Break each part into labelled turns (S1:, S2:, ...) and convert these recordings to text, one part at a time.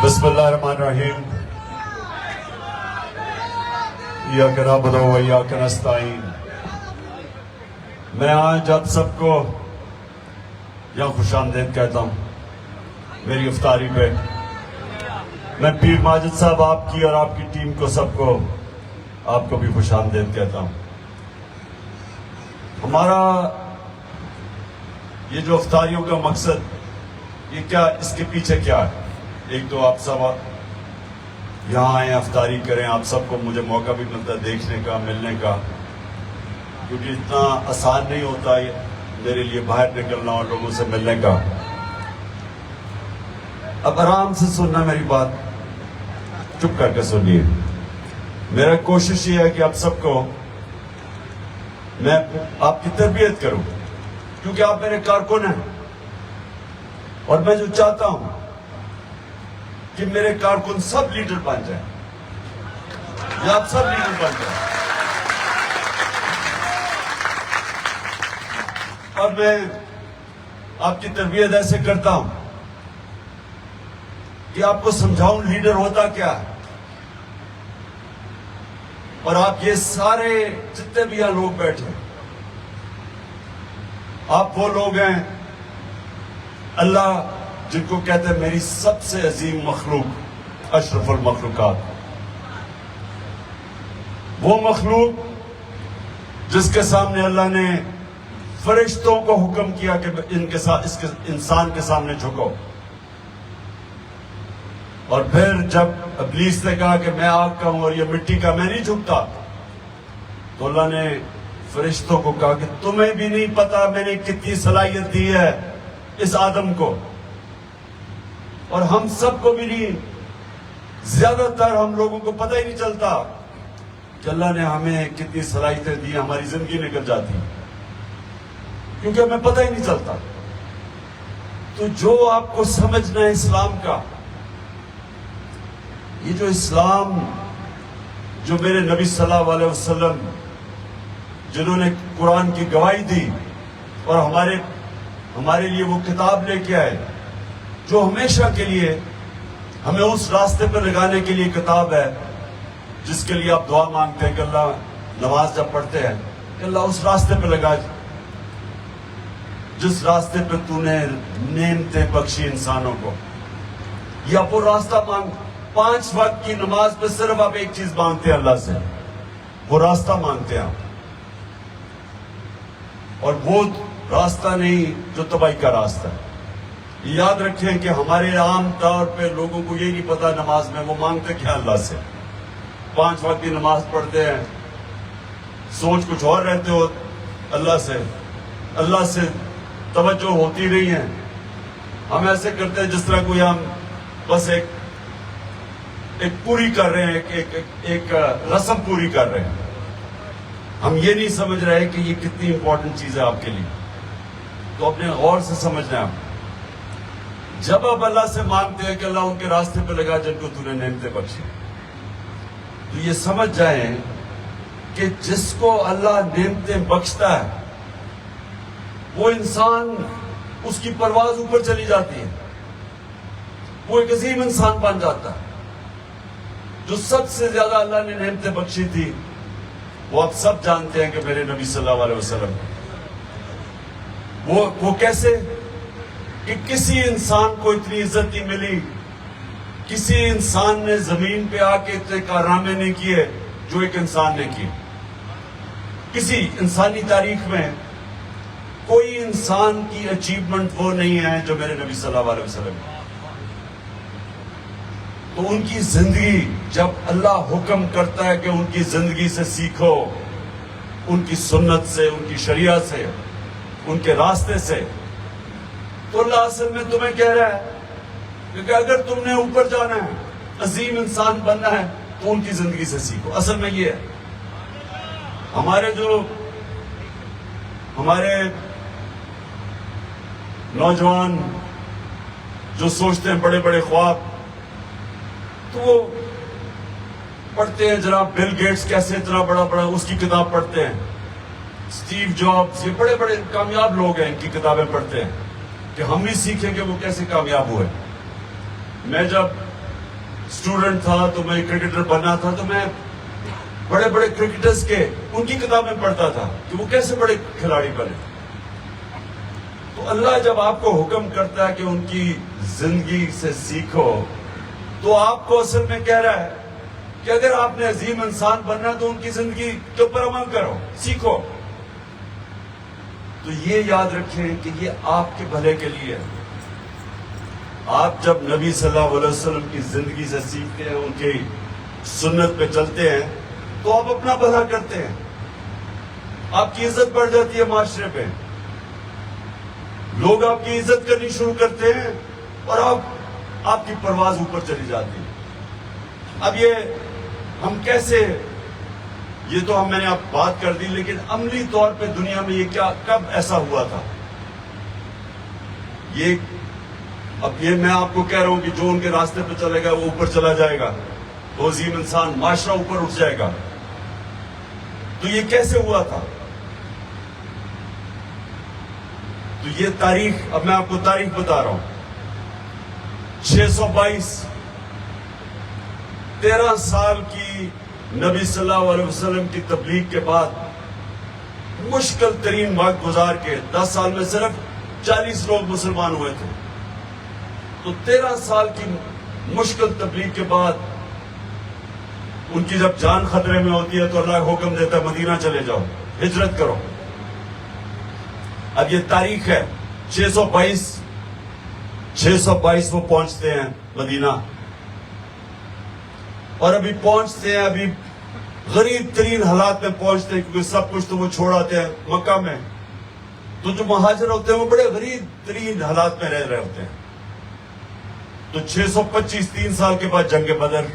S1: بسم اللہ الرحمن الرحیم ایاک نعبد و ایاک نستعین۔ میں آج آپ سب کو یہاں خوش آمدید کہتا ہوں میری افطاری پہ۔ میں پیر ماجد صاحب آپ کی اور آپ کی ٹیم کو سب کو آپ کو بھی خوش آمدید کہتا ہوں۔ ہمارا یہ جو افطاریوں کا مقصد یہ کیا، اس کے پیچھے کیا ہے؟ ایک تو آپ سب یہاں آئیں افطاری کریں، آپ سب کو مجھے موقع بھی ملتا ہے دیکھنے کا، ملنے کا، کیونکہ اتنا آسان نہیں ہوتا میرے لیے باہر نکلنا اور لوگوں سے ملنے کا۔ اب آرام سے سننا میری بات، چپ کر کے سنیے۔ میرا کوشش یہ ہے کہ آپ سب کو میں آپ کی تربیت کروں، کیونکہ آپ میرے کارکن ہیں، اور میں جو چاہتا ہوں کہ میرے کارکن سب لیڈر بن جائیں، یا آپ سب لیڈر بن جائیں۔ اور میں آپ کی تربیت ایسے کرتا ہوں کہ آپ کو سمجھاؤں لیڈر ہوتا کیا ہے، اور آپ یہ سارے جتنے بھی یہاں لوگ بیٹھے ہیں، آپ وہ لوگ ہیں اللہ جن کو کہتے ہیں میری سب سے عظیم مخلوق، اشرف المخلوقات، وہ مخلوق جس کے سامنے اللہ نے فرشتوں کو حکم کیا کہ ان کے ساتھ اس انسان کے سامنے جھکو، اور پھر جب ابلیس نے کہا کہ میں آگ کا ہوں اور یہ مٹی کا، میں نہیں جھکتا، تو اللہ نے فرشتوں کو کہا کہ تمہیں بھی نہیں پتا میں نے کتنی صلاحیت دی ہے اس آدم کو، اور ہم سب کو بھی نہیں، زیادہ تر ہم لوگوں کو پتہ ہی نہیں چلتا کہ اللہ نے ہمیں کتنی صلاحیتیں دی، ہماری زندگی نکل جاتی کیونکہ ہمیں پتہ ہی نہیں چلتا۔ تو جو آپ کو سمجھنا ہے اسلام کا، یہ جو اسلام جو میرے نبی صلی اللہ علیہ وسلم جنہوں نے قرآن کی گواہی دی اور ہمارے لیے وہ کتاب لے کے آئے جو ہمیشہ کے لیے ہمیں اس راستے پر لگانے کے لیے کتاب ہے، جس کے لیے آپ دعا مانگتے ہیں کہ اللہ، نماز جب پڑھتے ہیں کہ اللہ اس راستے پہ لگا جس راستے پہ تو نے نعمتیں بخشی انسانوں کو، یا وہ راستہ مانگ۔ 5 وقت کی نماز پہ صرف آپ ایک چیز مانگتے ہیں اللہ سے، وہ راستہ مانگتے ہیں آپ، اور وہ راستہ نہیں جو تباہی کا راستہ ہے۔ یاد رکھیں کہ ہمارے عام طور پہ لوگوں کو یہ نہیں پتا نماز میں وہ مانگتے کیا اللہ سے۔ 5 وقت کی نماز پڑھتے ہیں، سوچ کچھ اور رہتے ہو، اللہ سے توجہ ہوتی نہیں ہے۔ ہم ایسے کرتے ہیں جس طرح کوئی ہم بس ایک پوری کر رہے ہیں، ایک رسم پوری کر رہے ہیں۔ ہم یہ نہیں سمجھ رہے کہ یہ کتنی امپورٹنٹ چیز ہے آپ کے لیے، تو اپنے غور سے سمجھنا ہے آپ۔ جب آپ اللہ سے مانگتے ہیں کہ اللہ ان کے راستے پہ لگا جن کو تو نے نعمتیں بخشی، تو یہ سمجھ جائیں کہ جس کو اللہ نعمتیں بخشتا ہے وہ انسان، اس کی پرواز اوپر چلی جاتی ہے، وہ ایک عظیم انسان بن جاتا ہے۔ جو سب سے زیادہ اللہ نے نعمتیں بخشی تھی وہ آپ سب جانتے ہیں کہ میرے نبی صلی اللہ علیہ وسلم، وہ کیسے کہ کسی انسان کو اتنی عزت نہیں ملی، کسی انسان نے زمین پہ آ کے اتنے کارنامے نہیں کیے جو ایک انسان نے کیے۔ کسی انسانی تاریخ میں کوئی انسان کی اچیومنٹ وہ نہیں ہے جو میرے نبی صلی اللہ علیہ وسلم۔ تو ان کی زندگی، جب اللہ حکم کرتا ہے کہ ان کی زندگی سے سیکھو، ان کی سنت سے، ان کی شریعت سے، ان کے راستے سے، تو اللہ اصل میں تمہیں کہہ رہا ہے کہ اگر تم نے اوپر جانا ہے، عظیم انسان بننا ہے، تو ان کی زندگی سے سیکھو۔ اصل میں یہ ہے ہمارے نوجوان جو سوچتے ہیں بڑے بڑے خواب، تو وہ پڑھتے ہیں جناب بل گیٹس کیسے اتنا بڑا اس کی کتاب پڑھتے ہیں، اسٹیو جابز، یہ بڑے بڑے کامیاب لوگ ہیں، ان کی کتابیں پڑھتے ہیں کہ ہم بھی سیکھیں کہ وہ کیسے کامیاب ہوئے۔ میں جب اسٹوڈنٹ تھا تو میں کرکٹر بننا تھا تو میں بڑے بڑے کرکٹرز کے ان کی کتابیں پڑھتا تھا کہ وہ کیسے بڑے کھلاڑی بنے. تو اللہ جب آپ کو حکم کرتا ہے کہ ان کی زندگی سے سیکھو تو آپ کو اصل میں کہہ رہا ہے کہ اگر آپ نے عظیم انسان بننا تو ان کی زندگی کے اوپر عمل کرو, سیکھو. تو یہ یاد رکھیں کہ یہ آپ کے بھلے کے لیے ہے. آپ جب نبی صلی اللہ علیہ وسلم کی زندگی سے سیکھتے ہیں, ان کی سنت پہ چلتے ہیں تو آپ اپنا بھلا کرتے ہیں, آپ کی عزت بڑھ جاتی ہے معاشرے پہ, لوگ آپ کی عزت کرنی شروع کرتے ہیں اور آپ کی پرواز اوپر چلی جاتی ہے. اب یہ ہم کیسے, یہ تو میں نے اب بات کر دی, لیکن عملی طور پہ دنیا میں یہ کیا کب ایسا ہوا تھا؟ اب یہ میں آپ کو کہہ رہا ہوں کہ جو ان کے راستے پہ چلے گا وہ اوپر چلا جائے گا, وہ عظیم انسان, معاشرہ اوپر اٹھ جائے گا. تو یہ کیسے ہوا تھا؟ تو یہ تاریخ, اب میں آپ کو تاریخ بتا رہا ہوں. 622 13 سال کی نبی صلی اللہ علیہ وسلم کی تبلیغ کے بعد مشکل ترین وقت گزار کے 10 سال میں صرف 40 لوگ مسلمان ہوئے تھے. تو 13 سال کی مشکل تبلیغ کے بعد ان کی جب جان خطرے میں ہوتی ہے تو اللہ حکم دیتا ہے مدینہ چلے جاؤ, ہجرت کرو. اب یہ تاریخ ہے 622 وہ پہنچتے ہیں مدینہ, اور ابھی پہنچتے ہیں, ابھی غریب ترین حالات میں پہنچتے ہیں کیونکہ سب کچھ تو وہ چھوڑ آتے ہیں مکہ میں. تو جو مہاجر ہوتے ہیں وہ بڑے غریب ترین حالات میں رہ رہے ہوتے ہیں. تو 625 3 سال کے بعد جنگ بدر,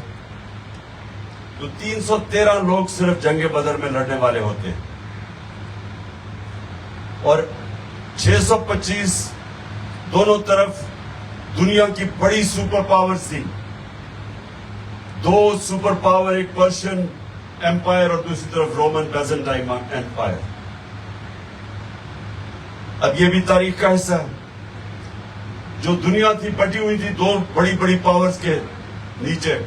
S1: تو 313 لوگ صرف جنگ بدر میں لڑنے والے ہوتے ہیں, اور 625 دونوں طرف دنیا کی بڑی سپر پاورز تھی. 2 سپر پاور, ایک پرشین ایمپائر اور دوسری طرف رومن بیزنٹائن ایمپائر. اب یہ بھی تاریخ کا حصہ ہے. جو دنیا تھی بٹی ہوئی تھی 2 بڑی بڑی پاورز کے نیچے,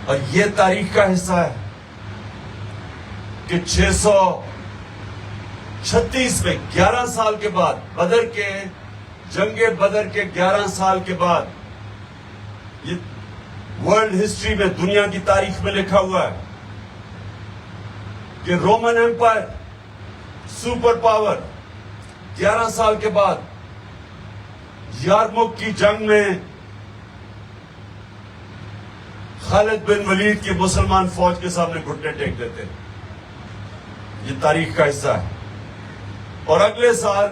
S1: اور یہ تاریخ کا حصہ ہے کہ 636 میں 11 سال کے بعد, بدر کے جنگ بدر کے 11 سال کے بعد, یہ ورلڈ ہسٹری میں, دنیا کی تاریخ میں لکھا ہوا ہے کہ رومن ایمپائر سپر پاور 11 سال کے بعد یارموک کی جنگ میں خالد بن ولید کی مسلمان فوج کے سامنے گھٹنے ٹیک دیتے. یہ تاریخ کا حصہ ہے. اور اگلے سال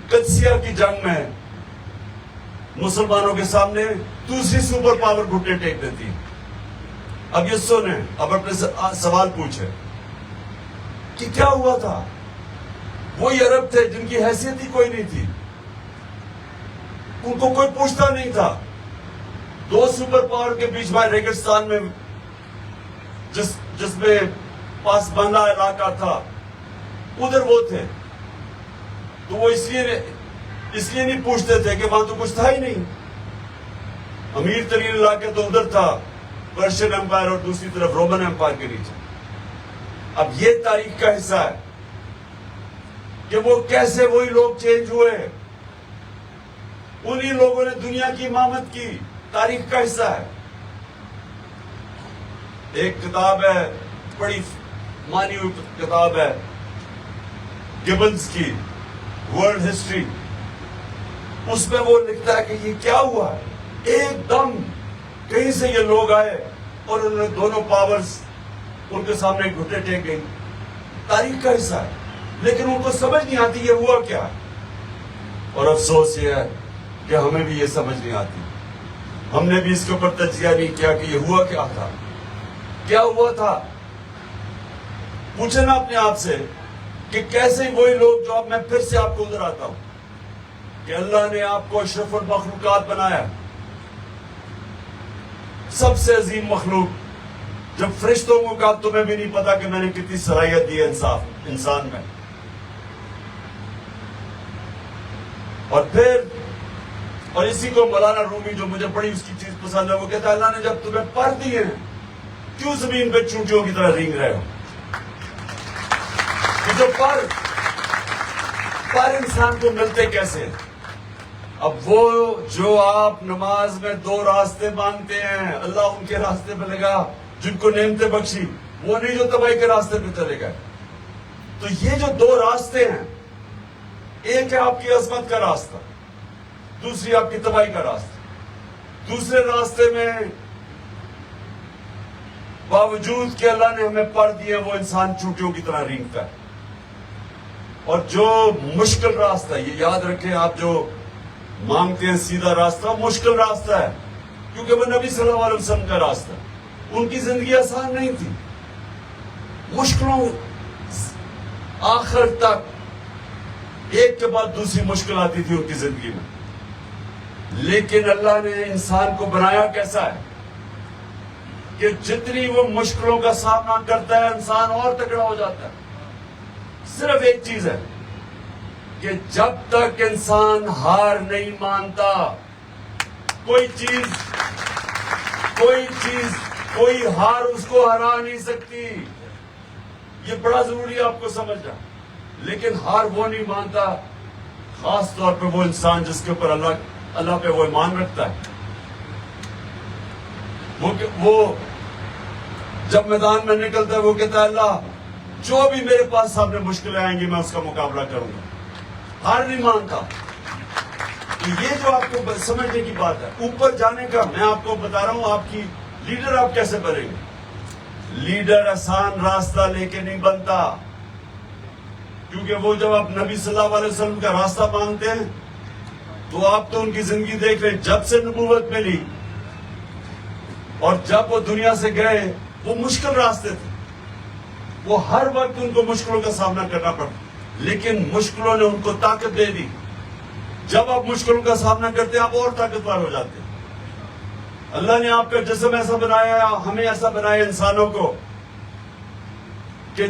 S1: قدسیہ کی جنگ میں مسلمانوں کے سامنے دوسری سپر پاور گھٹنے ٹیک دیتی. اب یہ سنیں, اب اپنے سوال پوچھیں کہ کیا ہوا تھا؟ وہی عرب تھے جن کی حیثیت ہی کوئی نہیں تھی, ان کو کوئی پوچھتا نہیں تھا. 2 سپر پاور کے بیچ میں ریگستان میں جس میں پاس بندہ علاقہ تھا, ادھر وہ تھے. تو وہ اس لیے نہیں پوچھتے تھے کہ وہاں تو کچھ تھا ہی نہیں. امیر ترین علاقہ تو ادھر تھا, پرشین ایمپائر اور دوسری طرف رومن ایمپائر کے نیچے. اب یہ تاریخ کا حصہ ہے کہ وہ کیسے وہی لوگ چینج ہوئے, انہی لوگوں نے دنیا کی امامت کی. تاریخ کا حصہ ہے. ایک کتاب ہے, بڑی مانی ہوئی کتاب ہے گبنز کی, ورلڈ ہسٹری. اس میں وہ لکھتا ہے کہ یہ کیا ہوا ہے, ایک دم کہیں سے یہ لوگ آئے اور انہوں نے دونوں پاورز ان کے سامنے گھٹنے ٹیک گئی. تاریخ کا حصہ ہے, لیکن ان کو سمجھ نہیں آتی یہ ہوا کیا. اور افسوس یہ ہے کہ ہمیں بھی یہ سمجھ نہیں آتی. ہم نے بھی اس کے اوپر تجزیہ نہیں کیا کہ یہ ہوا کیا تھا, کیا ہوا تھا. پوچھنا اپنے آپ سے کہ کیسے وہی لوگ, جو اب میں پھر سے آپ کو ادھر آتا ہوں کہ اللہ نے آپ کو اشرف المخلوقات بنایا, سب سے عظیم مخلوق. جب فرشتوں کو کہا تمہیں بھی نہیں پتا کہ میں نے کتنی صلاحیت دی ہے انسان میں. اور پھر اور اسی کو مولانا رومی جو مجھے بڑی اس کی چیز پسند ہے وہ کہتا ہے اللہ نے جب تمہیں پر دیے ہیں کیوں زمین پہ چونٹیوں کی طرح رینگ رہے ہو؟ کہ جو پر انسان کو ملتے کیسے؟ اب وہ جو آپ نماز میں 2 راستے مانگتے ہیں اللہ ان کے راستے پہ لگا جن کو نعمتیں بخشی، وہ نہیں جو تباہی کے راستے پہ چلے گئے. تو یہ جو 2 راستے ہیں، ایک ہے آپ کی عظمت کا راستہ، دوسری آپ کی تباہی کا راستہ. دوسرے راستے میں باوجود کہ اللہ نے ہمیں پر دیے وہ انسان چونٹیوں کی طرح رینگتا ہے. اور جو مشکل راستہ، یہ یاد رکھیں آپ جو مانگتے ہیں سیدھا راستہ، مشکل راستہ ہے کیونکہ وہ نبی صلی اللہ علیہ وسلم کا راستہ ہے. ان کی زندگی آسان نہیں تھی، مشکلوں آخر تک ایک کے بعد دوسری مشکل آتی تھی ان کی زندگی میں. لیکن اللہ نے انسان کو بنایا کیسا ہے کہ جتنی وہ مشکلوں کا سامنا کرتا ہے انسان اور تکڑا ہو جاتا ہے. صرف ایک چیز ہے کہ جب تک انسان ہار نہیں مانتا، کوئی کوئی ہار اس کو ہرا نہیں سکتی. یہ بڑا ضروری ہے آپ کو سمجھنا. لیکن ہار وہ نہیں مانتا، خاص طور پہ وہ انسان جس کے اوپر اللہ پہ وہ ایمان رکھتا ہے. وہ جب میدان میں نکلتا ہے وہ کہتا ہے اللہ جو بھی میرے پاس سامنے مشکلیں آئیں گی میں اس کا مقابلہ کروں گا. ہار نہیں مانتا. یہ جو آپ کو سمجھنے کی بات ہے اوپر جانے کا، میں آپ کو بتا رہا ہوں آپ کی لیڈر آپ کیسے بنیں گے. لیڈر آسان راستہ لے کے نہیں بنتا، کیونکہ وہ جب آپ نبی صلی اللہ علیہ وسلم کا راستہ مانگتے ہیں تو آپ تو ان کی زندگی دیکھ رہے، جب سے نبوت ملی اور جب وہ دنیا سے گئے وہ مشکل راستے تھے. وہ ہر وقت ان کو مشکلوں کا سامنا کرنا پڑا، لیکن مشکلوں نے ان کو طاقت دے دی. جب آپ مشکلوں کا سامنا کرتے ہیں آپ اور طاقتور ہو جاتے ہیں. اللہ نے آپ کا جسم ایسا بنایا، ہمیں ایسا بنایا انسانوں کو کہ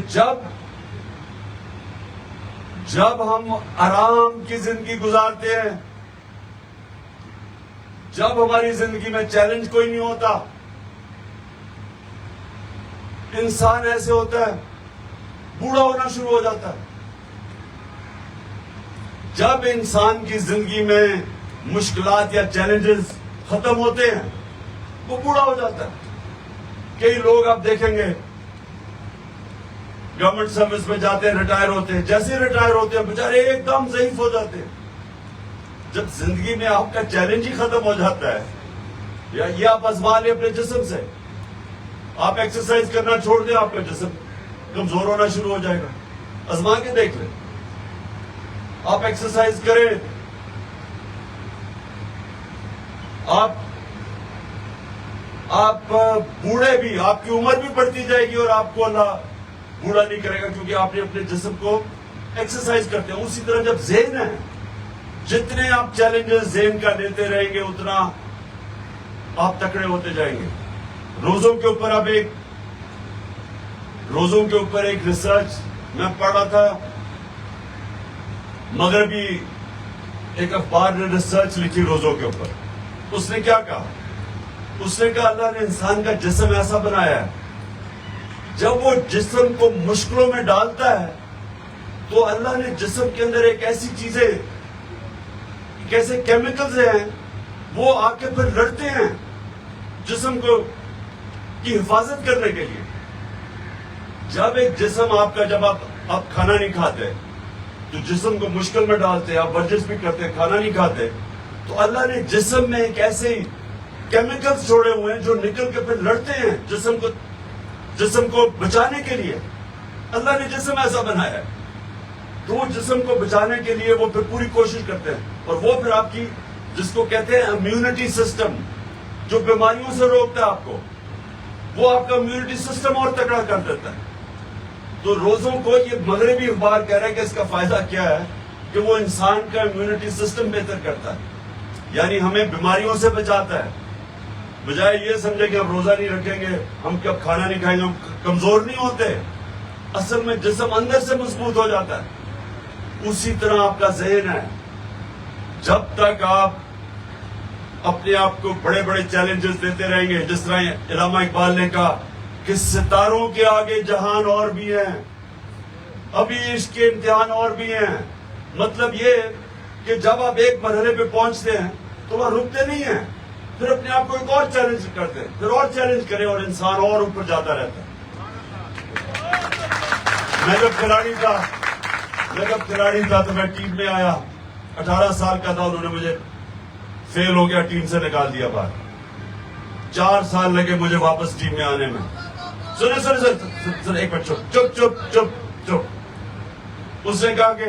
S1: جب ہم آرام کی زندگی گزارتے ہیں، جب ہماری زندگی میں چیلنج کوئی نہیں ہوتا، انسان ایسے ہوتا ہے بوڑھا ہونا شروع ہو جاتا ہے. جب انسان کی زندگی میں مشکلات یا چیلنجز ختم ہوتے ہیں وہ بوڑھا ہو جاتا ہے. کئی لوگ آپ دیکھیں گے گورنمنٹ سروس میں جاتے ہیں، ریٹائر ہوتے ہیں، جیسے ریٹائر ہوتے ہیں بیچارے ایک دم ضعیف ہو جاتے ہیں. جب زندگی میں آپ کا چیلنج ہی ختم ہو جاتا ہے، یا یہ آپ آزما لیں اپنے جسم سے، آپ ایکسرسائز کرنا چھوڑ دیں آپ کا جسم کمزور ہونا شروع ہو جائے گا. آزما کے دیکھ لیں. آپ ایکسرسائز کریں، آپ بوڑھے بھی، آپ کی عمر بھی بڑھتی جائے گی اور آپ کو اللہ بوڑھا نہیں کرے گا کیونکہ آپ نے اپنے جسم کو ایکسرسائز کرتے ہیں. اسی طرح جب ذہن ہے، جتنے آپ چیلنجز ذہن کا لیتے رہیں گے اتنا آپ تکڑے ہوتے جائیں گے. روزوں کے اوپر ایک ریسرچ میں پڑھ رہا تھا، مغربی ایک اخبار نے ریسرچ لکھی روزوں کے اوپر. اس نے کیا کہا؟ اس نے کہا اللہ نے انسان کا جسم ایسا بنایا ہے جب وہ جسم کو مشکلوں میں ڈالتا ہے تو اللہ نے جسم کے اندر ایک ایسی چیزیں، ایسے کیمیکلز ہیں وہ آ کے پھر لڑتے ہیں جسم کو کی حفاظت کرنے کے لیے. جب ایک جسم آپ کا، جب آپ کھانا نہیں کھاتے تو جسم کو مشکل میں ڈالتے، آپ ورزش بھی کرتے کھانا نہیں کھاتے، تو اللہ نے جسم میں ایک ایسے کیمیکلز چھوڑے ہوئے ہیں جو نکل کے پھر لڑتے ہیں جسم کو بچانے کے لیے. اللہ نے جسم ایسا بنایا ہے تو جسم کو بچانے کے لیے وہ پھر پوری کوشش کرتے ہیں. اور وہ پھر آپ کی جس کو کہتے ہیں امیونٹی سسٹم، جو بیماریوں سے روکتا ہے آپ کو، وہ آپ کا امیونٹی سسٹم اور تکڑا کر دیتا ہے. تو روزوں کو یہ مغربی اخبار کہہ رہا ہے کہ اس کا فائدہ کیا ہے کہ وہ انسان کا امیونٹی سسٹم بہتر کرتا ہے، یعنی ہمیں بیماریوں سے بچاتا ہے. بجائے یہ سمجھے کہ ہم روزہ نہیں رکھیں گے، ہم کب کھانا نہیں کھائیں گے، ہم کمزور نہیں ہوتے. اصل میں جسم اندر سے مضبوط ہو جاتا ہے. اسی طرح آپ کا ذہن ہے، جب تک آپ اپنے آپ کو بڑے بڑے چیلنجز دیتے رہیں گے. جس طرح علامہ اقبال نے کہا کہ ستاروں کے آگے جہان اور بھی ہیں, ابھی عشق کے امتحان اور بھی ہیں. مطلب یہ کہ جب آپ ایک مرحلے پہ پہنچتے ہیں تو وہ رکتے نہیں ہیں, پھر اپنے آپ کو ایک اور چیلنج کرتے ہیں, پھر اور چیلنج کریں, اور انسان اور اوپر جاتا رہتا ہے. میں جب کھلاڑی تھا تو میں ٹیم میں آیا, 18 سال کا تھا, انہوں نے مجھے فیل ہو گیا, ٹیم سے نکال دیا باہر. 4 سال لگے مجھے واپس ٹیم میں آنے میں. سن ایک منٹ, چپ. اس نے کہا کہ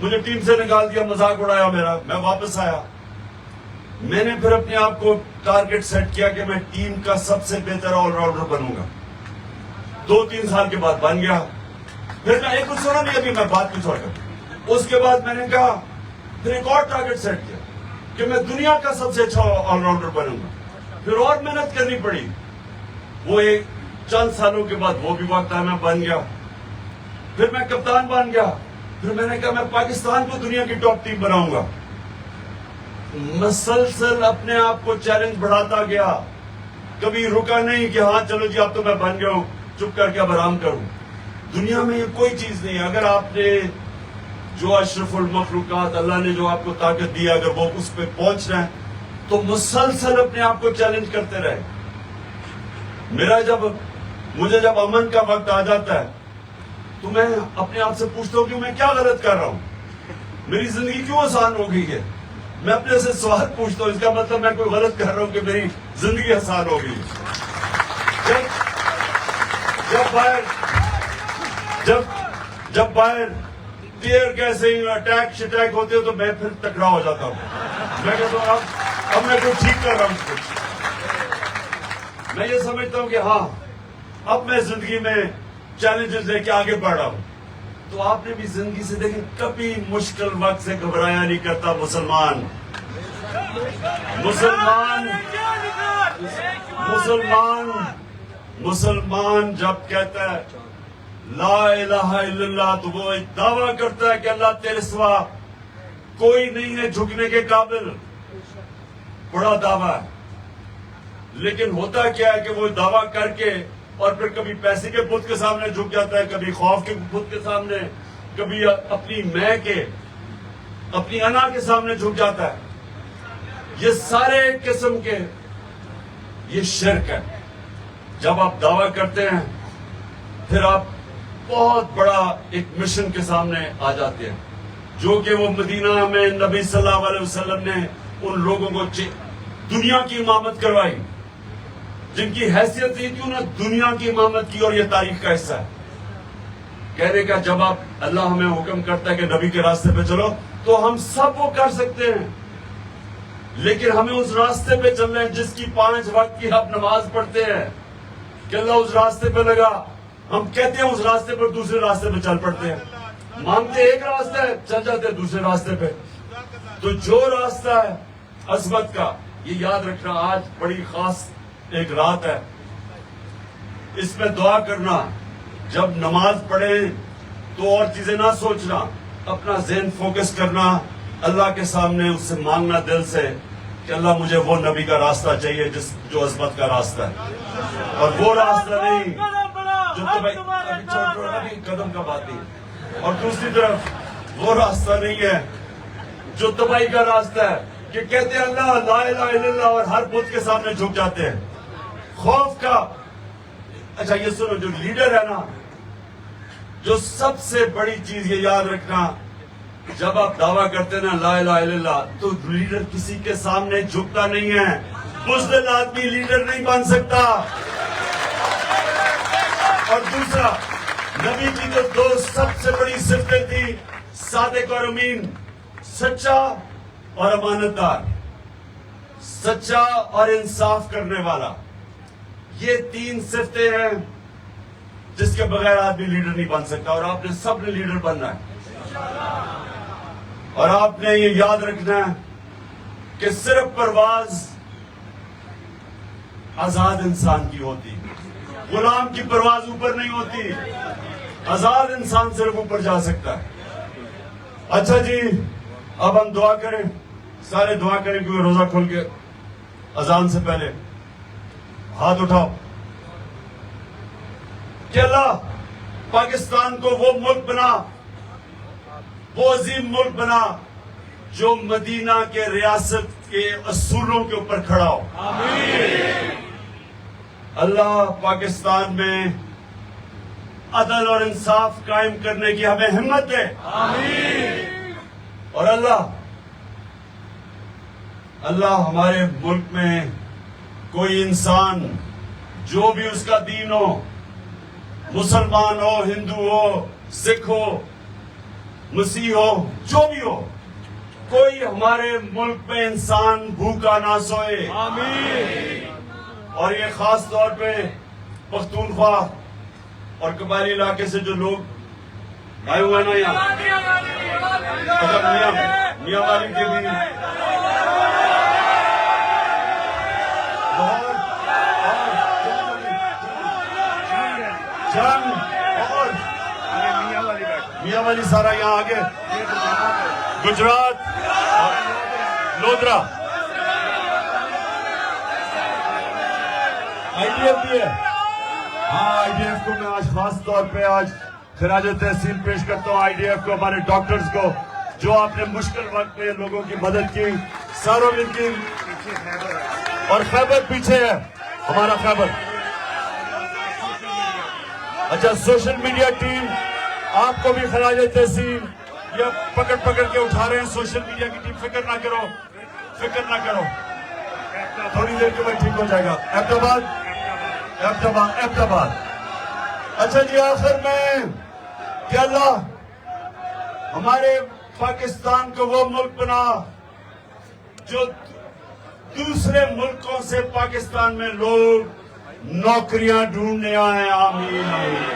S1: مجھے ٹیم سے نکال دیا, مذاق اڑایا میرا. میں واپس آیا, میں نے پھر اپنے آپ کو ٹارگٹ سیٹ کیا کہ میں ٹیم کا سب سے بہتر آل راؤنڈر بنوں گا. 2-3 سال کے بعد بن گیا. پھر میں ایک کچھ سنا نہیں, ابھی میں بات کی چھوڑ کر. اس کے بعد میں نے کہا پھر ایک اور ٹارگٹ سیٹ کیا کہ میں دنیا کا سب سے اچھا آل راؤنڈر بنوں گا. پھر اور محنت کرنی پڑی. وہ ایک چند سالوں کے بعد وہ بھی وقت آیا, میں بن گیا. پھر میں کپتان بن گیا. پھر میں نے کہا میں پاکستان کو دنیا کی ٹاپ ٹیم بناؤں گا. مسلسل اپنے آپ کو چیلنج بڑھاتا گیا, کبھی رکا نہیں کہ ہاں چلو جی اب تو میں بن گیا ہوں, چپ کر کے اب آرام کروں. دنیا میں یہ کوئی چیز نہیں ہے. اگر آپ نے جو اشرف المخلوقات, اللہ نے جو آپ کو طاقت دی, اگر وہ اس پہ پہنچ رہے ہیں تو مسلسل اپنے آپ کو چیلنج کرتے رہے. مجھے جب امن کا وقت آ جاتا ہے تو میں اپنے آپ سے پوچھتا ہوں کہ میں کیا غلط کر رہا ہوں, میری زندگی کیوں آسان ہو گئی ہے. میں اپنے سے سوال پوچھتا ہوں, اس کا مطلب میں کوئی غلط کر رہا ہوں کہ میری زندگی آسان ہو گئی. جب باہر ٹیئر گیسے اٹیک شٹیک ہوتے ہو تو میں پھر تکڑا ہو جاتا ہوں. میں کہتا ہوں اب میں کچھ ٹھیک کر رہا ہوں کچھ. میں یہ سمجھتا ہوں کہ ہاں اب میں زندگی میں چیلنجز لے کے آگے بڑھ رہا ہوں. تو آپ نے بھی زندگی سے دیکھیں, کبھی مشکل وقت سے گھبرایا نہیں کرتا مسلمان جب کہتا ہے لا الہ الا اللہ تو وہ ایک دعویٰ کرتا ہے کہ اللہ تیرے سوا کوئی نہیں ہے جھکنے کے قابل. بڑا دعویٰ ہے, لیکن ہوتا کیا ہے کہ وہ دعویٰ کر کے اور پھر کبھی پیسے کے بت کے سامنے جھک جاتا ہے, کبھی خوف کے بت کے سامنے, کبھی اپنی میں کے, اپنی انا کے سامنے جھک جاتا ہے. یہ سارے قسم کے یہ شرک ہے. جب آپ دعویٰ کرتے ہیں پھر آپ بہت بڑا ایک مشن کے سامنے آ جاتے ہیں, جو کہ وہ مدینہ میں نبی صلی اللہ علیہ وسلم نے ان لوگوں کو دنیا کی امامت کروائی, جن کی حیثیت یہ تھی انہوں نے دنیا کی امامت کی, اور یہ تاریخ کا حصہ ہے. کہنے کا جب آپ اللہ ہمیں حکم کرتا ہے کہ نبی کے راستے پہ چلو تو ہم سب وہ کر سکتے ہیں, لیکن ہمیں اس راستے پہ چلنا ہے جس کی 5 وقت کی آپ نماز پڑھتے ہیں کہ اللہ اس راستے پہ لگا. ہم کہتے ہیں اس راستے پر, دوسرے راستے پہ چل پڑتے ہیں. مانتے ایک راستہ ہے, چل جاتے ہیں دوسرے راستے پہ. تو جو راستہ ہے عظمت کا, یہ یاد رکھنا, آج بڑی خاص ایک رات ہے, اس میں دعا کرنا. جب نماز پڑھیں تو اور چیزیں نہ سوچنا, اپنا ذہن فوکس کرنا اللہ کے سامنے, اس سے مانگنا دل سے کہ اللہ مجھے وہ نبی کا راستہ چاہیے جو عظمت کا راستہ ہے, اور وہ راستہ نہیں جو ابھی قدم کا بات نہیں, اور دوسری طرف وہ راستہ نہیں ہے جو تباہی کا راستہ ہے کہ کہتے ہیں اللہ لا الہ الا اللہ اور ہر بت کے سامنے جھک جاتے ہیں. خوف کا. اچھا یہ سنو, جو لیڈر ہے نا, جو سب سے بڑی چیز یہ یاد رکھنا, جب آپ دعویٰ کرتے ہیں نا لا الہ الا اللہ, تو لیڈر کسی کے سامنے جھکتا نہیں ہے. بزدل آدمی لیڈر نہیں بن سکتا. اور دوسرا, نبی کی جو 2 سب سے بڑی صفتیں تھی, صادق اور امین, سچا اور امانت دار, سچا اور انصاف کرنے والا. یہ 3 صفتیں ہیں جس کے بغیر آدمی لیڈر نہیں بن سکتا, اور آپ نے سب نے لیڈر بننا ہے. اور آپ نے یہ یاد رکھنا ہے کہ صرف پرواز آزاد انسان کی ہوتی, غلام کی پرواز اوپر نہیں ہوتی. آزاد انسان صرف اوپر جا سکتا ہے. اچھا جی, اب ہم دعا کریں, سارے دعا کریں, کیونکہ روزہ کھل کے اذان سے پہلے ہاتھ اٹھاؤ کہ اللہ پاکستان کو وہ ملک بنا، وہ عظیم ملک بنا جو مدینہ کے ریاست کے اصولوں کے اوپر کھڑا ہو۔ اللہ پاکستان میں عدل اور انصاف قائم کرنے کی ہمیں ہمت دے۔ اور اللہ ہمارے ملک میں کوئی انسان جو بھی اس کا دین ہو، مسلمان ہو، ہندو ہو، سکھ ہو، مسیح ہو، جو بھی ہو، کوئی ہمارے ملک میں انسان بھوکا نہ سوئے۔ اور یہ خاص طور پہ پختونخوا اور قبائلی علاقے سے جو لوگ آئے ہوئے نا یہاں، میاں والی کے بھی جنگ اور میاں والی سارا یہاں آگے، گجرات اور لودرا، آئی ڈی ایف بھی ہے۔ ہاں آئی ڈی ایف کو میں آج خاص طور پہ آج خراج تحسین پیش کرتا ہوں، آئی ڈی ایف کو، ہمارے ڈاکٹرز کو، جو آپ نے مشکل وقت میں لوگوں کی مدد کی، ساروں میں کی۔ اور خیبر پیچھے ہے، ہمارا خیبر۔ اچھا سوشل میڈیا ٹیم، آپ کو بھی خراج تحسین، یہ پکڑ کے اٹھا رہے ہیں سوشل میڈیا کی ٹیم، فکر نہ کرو، تھوڑی دیر کے بعد ٹھیک ہو جائے گا۔ احمدآباد۔ اچھا جی، آخر میں کہ اللہ ہمارے پاکستان کو وہ ملک بنا جو دوسرے ملکوں سے پاکستان میں لوگ نوکریاں ڈھونڈنے آئے۔ آمین۔